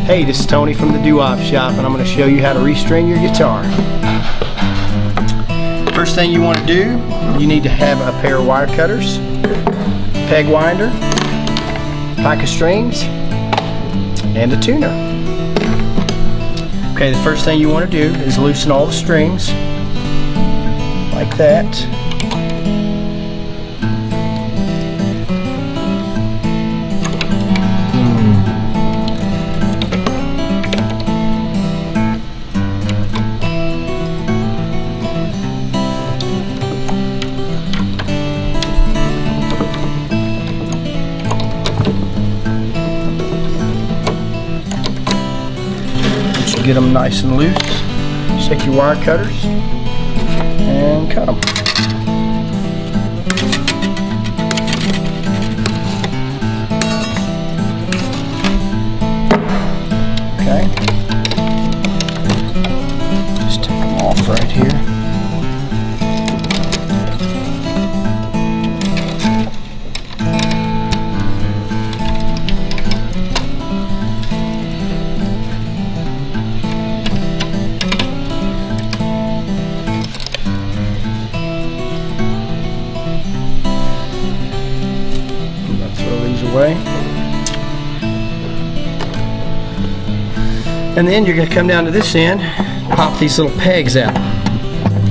Hey, this is Tony from the Doo-Wop Shop, and I'm going to show you how to restring your guitar. First thing you want to do, you need to have a pair of wire cutters, peg winder, pack of strings, and a tuner. Okay, the first thing you want to do is loosen all the strings like that. Get them nice and loose. Just take your wire cutters and cut them. Okay. Just take them off right here. Away. And then you're going to come down to this end, pop these little pegs out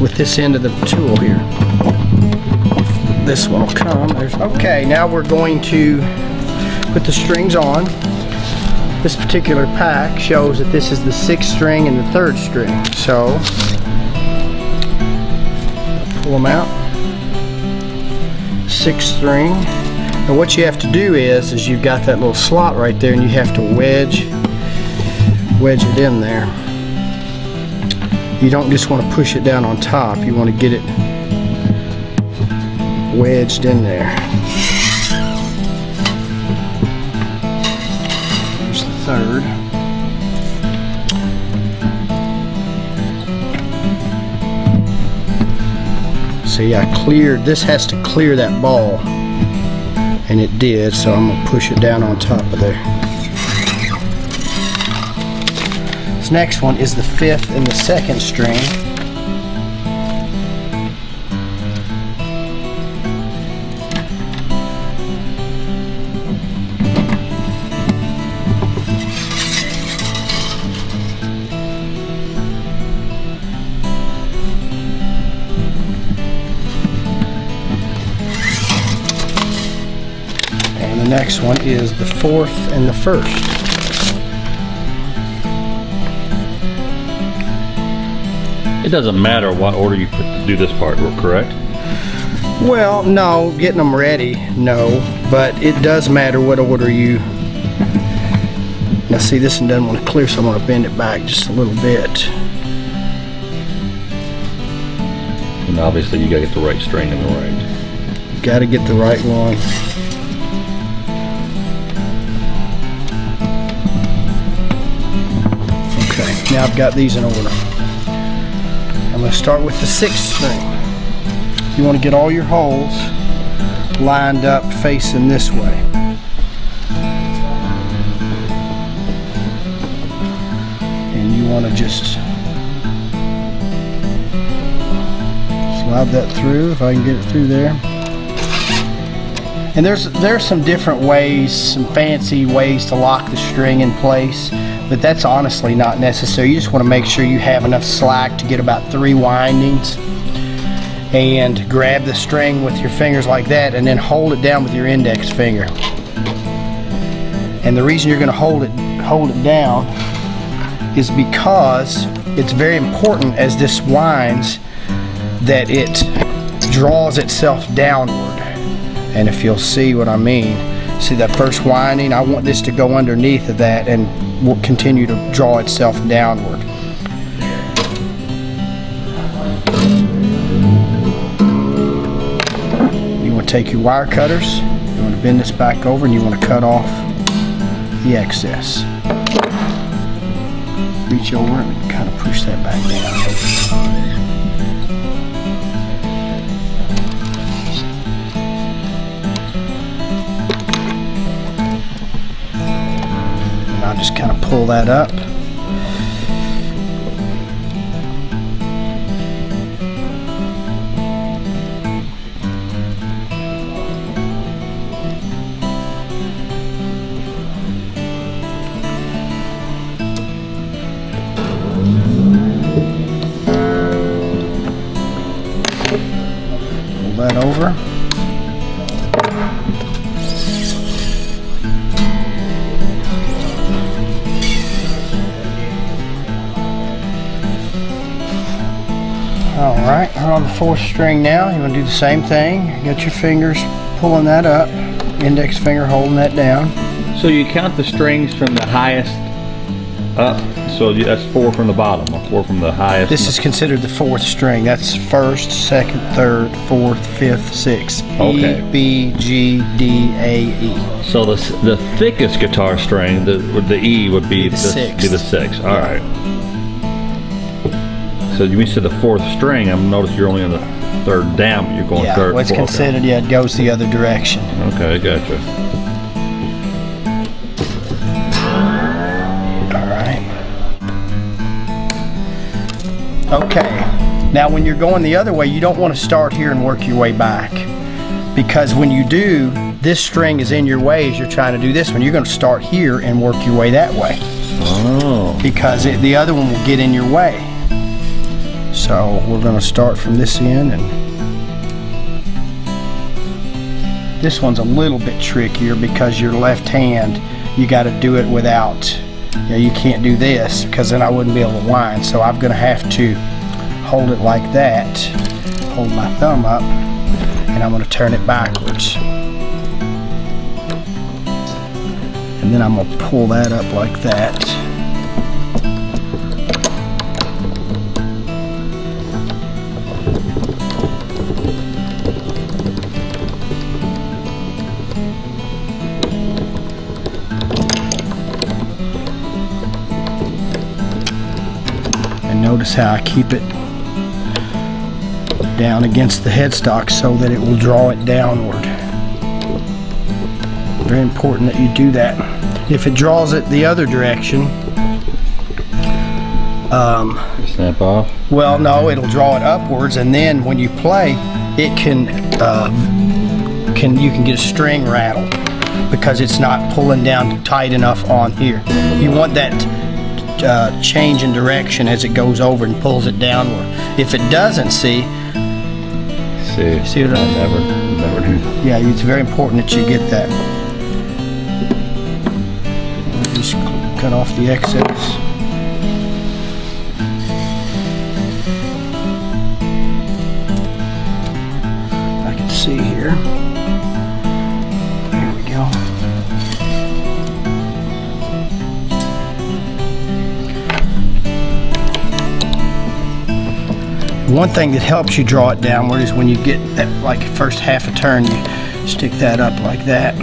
with this end of the tool here. This one will come. Okay, now we're going to put the strings on. This particular pack shows that this is the 6th string and the 3rd string. So pull them out. 6th string. And what you have to do is you've got that little slot right there, and you have to wedge it in there. You don't just want to push it down on top, you want to get it wedged in there. Here's the 3rd. See, I cleared, this has to clear that ball. And it did, so I'm going to push it down on top of there. This next one is the 5th and the 2nd string. The next one is the 4th and the 1st. It doesn't matter what order you put to do this part, correct? Well, no, getting them ready, no, but it does matter what order you. Now see, this one doesn't want to clear, so I'm going to bend it back just a little bit. And obviously you got to get the right string in the right. You got to get the right one. Now I've got these in order. I'm going to start with the 6th string. You want to get all your holes lined up facing this way. And you want to just slide that through, if I can get it through there. And there's some different ways, some fancy ways to lock the string in place. But that's honestly not necessary. You just want to make sure you have enough slack to get about 3 windings, and grab the string with your fingers like that, and then hold it down with your index finger. And the reason you're going to hold it down is because it's very important as this winds that it draws itself downward. And if you'll see what I mean, see that first winding, I want this to go underneath of that and will continue to draw itself downward. You want to take your wire cutters, you want to bend this back over, and you want to cut off the excess. Reach over and kind of push that back down. just kind of pull that up. Pull that over. Alright, we're on the 4th string now. You're going to do the same thing. You got your fingers pulling that up, index finger holding that down. So you count the strings from the highest up, so that's 4 from the bottom, or 4 from the highest. This is considered the 4th string. That's 1st, 2nd, 3rd, 4th, 5th, 6th. Okay. E, B, G, D, A, E. So the thickest guitar string, the E would be the 6th. Be the 6th. All right. So you said the 4th string. I'm noticing you're only on the 3rd down, but you're going 3rd. What's considered? Okay. Yeah, it goes the other direction. Okay, gotcha. All right. Okay. Now, when you're going the other way, you don't want to start here and work your way back, because when you do, this string is in your way as you're trying to do this one. You're going to start here and work your way that way. Oh. Because the other one will get in your way. So we're going to start from this end, and this one's a little bit trickier because your left hand, you got to do it without, you can't do this because then I wouldn't be able to wind. So I'm going to have to hold it like that, hold my thumb up, and I'm going to turn it backwards. And then I'm going to pull that up like that. Notice how I keep it down against the headstock so that it will draw it downward. Very important that you do that. If it draws it the other direction, snap off? Well, no, it'll draw it upwards, and then when you play, it you can get a string rattle because it's not pulling down tight enough on here. You want that change in direction as it goes over and pulls it downward. If it doesn't, see what I never do. Yeah, it's very important that you get that. Just cut off the excess. I can see here. There we go. One thing that helps you draw it downward is when you get that, like, first half a turn, you stick that up like that.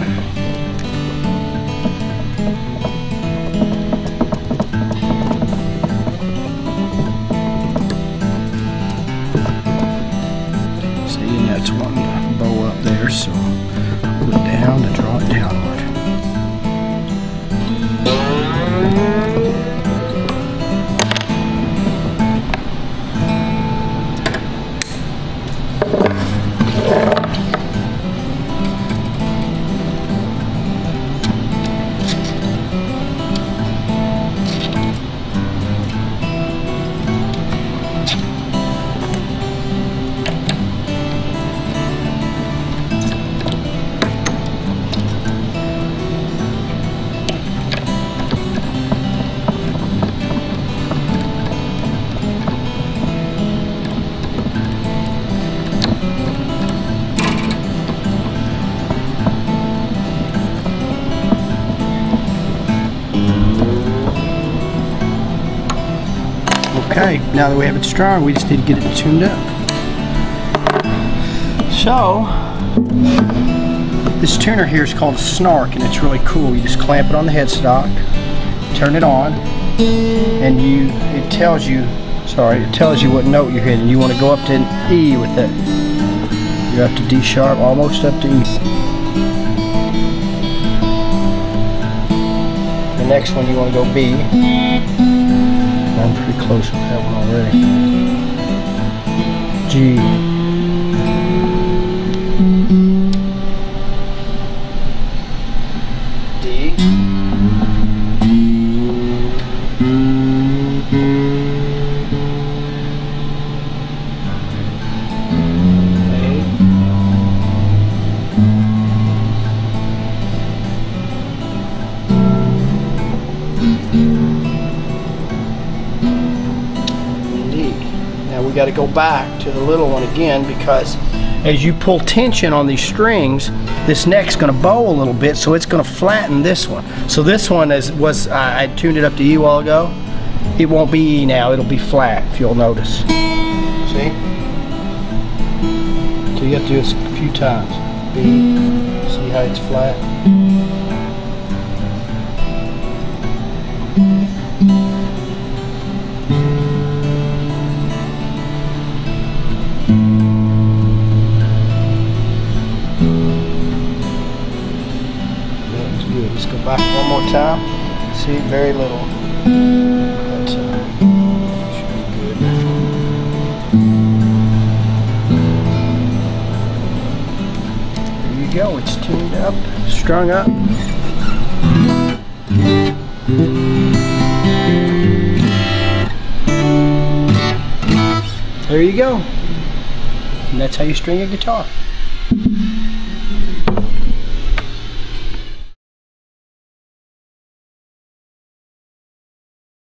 See, and that's one bow up there, so pull it down to draw it downward. Okay, now that we have it strong, we just need to get it tuned up. So, this tuner here is called a snark, and it's really cool. You just clamp it on the headstock, turn it on, and it tells you what note you're hitting. You want to go up to an E with it. You're up to D sharp, almost up to E. The next one you want to go B. I'm pretty close with that one already. G. D. We got to go back to the little one again, because as you pull tension on these strings, this neck's going to bow a little bit, so it's going to flatten this one. So this one I tuned it up to E a while ago. It won't be E now, it'll be flat, if you'll notice. See? So you have to do this a few times. B. See how it's flat? Let's go back one more time. See, very little. That should be good. There you go. It's tuned up, strung up. There you go. And that's how you string a guitar.